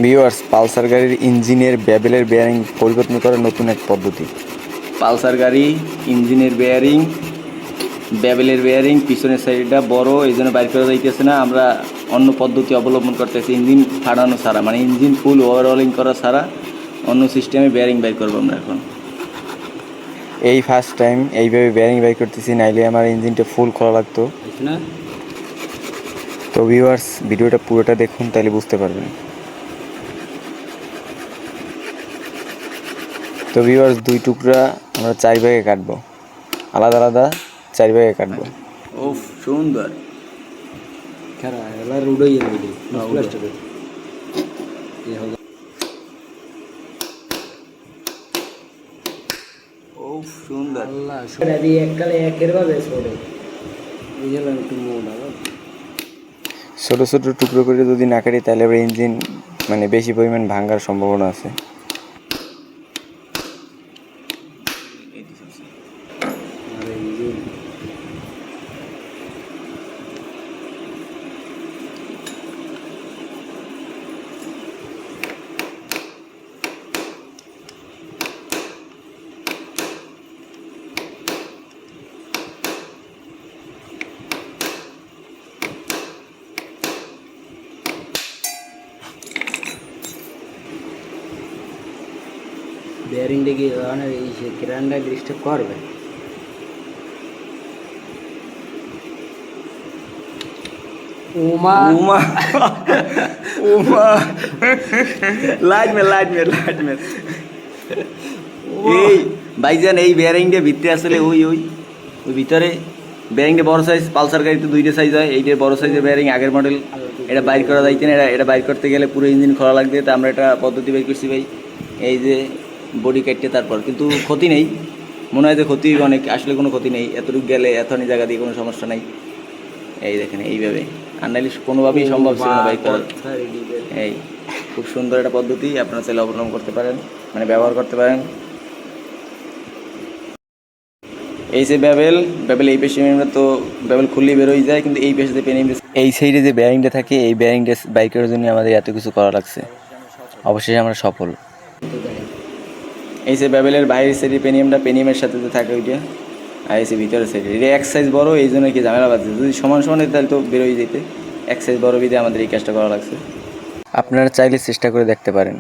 Viewers, Pulsar গাড়ির ইঞ্জিনের বেবেলের bearing পরিবর্তন করার নতুন এক পদ্ধতি। পালসার গাড়ি ইঞ্জিনের বেয়ারিং, বেবেলের বেয়ারিং পিছনের সাইডটা বড়, এই জন্য বাইর করা যাইতেছে না। আমরা অন্য পদ্ধতি অবলম্বন করতেছি, ইঞ্জিন ফাটানো ছাড়া, মানে ইঞ্জিন ফুল ওভারঅলিং করা ছাড়া অন্য সিস্টেমে বেয়ারিং বাইর করবো আমরা এখন। এই ফার্স্ট টাইম এইভাবে বেয়ারিং বাইর করতেছি, নাইলে আমার ইঞ্জিনটা ফুল খোলা লাগতো না। তো ভিউয়ার্স, ভিডিওটা পুরোটা দেখুন, তাহলে বুঝতে পারবেন। তো ভিউয়ার্স, দুই টুকরা আমরা 4 ভাগে কাটবো, আলাদা আলাদা 4 ভাগে কাটবো। ও সুন্দর। ও সুন্দর। ছোট ছোট টুকরো করে যদি না কাটি, তাহলে আবার ইঞ্জিন মানে বেশি পরিমাণ ভাঙার সম্ভাবনা আছে। বেয়ারিং দেখি এই কিরানটা ডিস্টার্ব করবে। উমা উমা উমা লাইট মে এই ভাইজান, এই বেয়ারিংটা ভিতরে আসলে ওই ভিতরে বেয়ারিংটা বড় সাইজ, পালসার গাড়িতে 2টা সাইজ হয়, এইটা বড় সাইজের বেয়ারিং, আগের মডেল। এটা বাইর করা যাইতে না, এটা বাইর করতে গেলে পুরো ইঞ্জিন খোলা লাগবে। তা আমরা এটা পদ্ধতি বাইর করছি ভাই, এই যে বডি কাটতে, তারপর কিন্তু ক্ষতি নেই, মনে হয় যে ক্ষতি অনেক, আসলে কোনো ক্ষতি নেই। এতটুকু গেলে এতনি জায়গা দিয়ে কোনো সমস্যা নাই। এই দেখেন এইভাবে, আর নাইলে কোনোভাবেই সম্ভব ছিল না বাইক করা। এই খুব সুন্দর একটা পদ্ধতি, আপনারা চাইলে অবলম্বন করতে পারেন, মানে ব্যবহার করতে পারেন। এই যে বেবেল এই পেশে তো বেবেল খুললেই বেরোই যায়, কিন্তু এই পেশে যে পেনিং, এই সাইডে যে বেয়ারিংটা থাকে, এই বেয়ারিংটা বাইকের জন্য আমাদের এত কিছু করা লাগছে, অবশেষে আমরা সফল। এই যে বেবেলের বাইরের সাইডে পেনিয়ামের সাথে যে থাকে ওইটা, আর এই যে ভিতরের সাইডে এটা এক সাইজ বড়, এই জন্য কি ঝামেলা বাজছে। যদি সমান তাহলে তো বেরোই যেতে, এক সাইজ বড় বিধে আমাদের এই কাজটা করা লাগছে। আপনারা চাইলে চেষ্টা করে দেখতে পারেন।